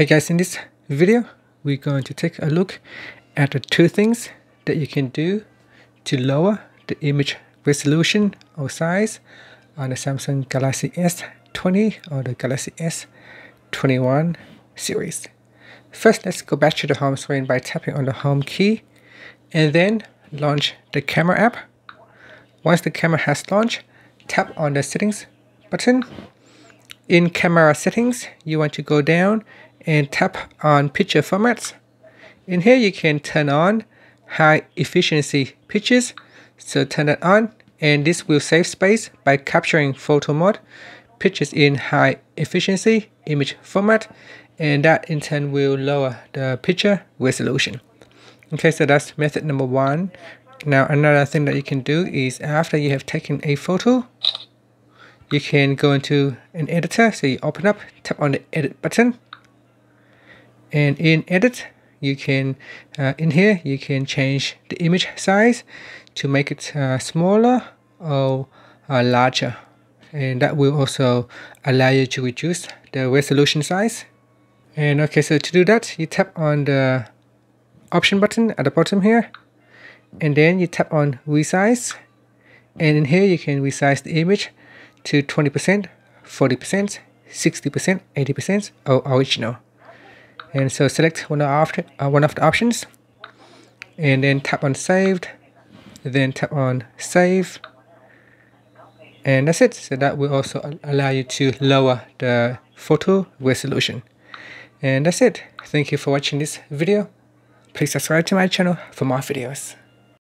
Hey guys, in this video we're going to take a look at the two things that you can do to lower the image resolution or size on the Samsung Galaxy S20 or the Galaxy S21 series. First, let's go back to the home screen by tapping on the home key and then launch the camera app. Once the camera has launched, tap on the settings button. In camera settings, you want to go down and tap on picture formats. In here you can turn on high efficiency pictures, so turn that on, and this will save space by capturing photo mode pictures in high efficiency image format, and that in turn will lower the picture resolution. Okay, so that's method number one. Now another thing that you can do is after you have taken a photo, you can go into an editor. So you open up, tap on the edit button, and in edit you can in here you can change the image size to make it smaller or larger, and that will also allow you to reduce the resolution size. And okay, so to do that, you tap on the option button at the bottom here, and then you tap on resize, and in here you can resize the image to 20%, 40%, 60%, 80%, or original. And so select one of the options, and then tap on saved, then tap on save, and that's it. So that will also allow you to lower the photo resolution. And that's it. Thank you for watching this video. Please subscribe to my channel for more videos.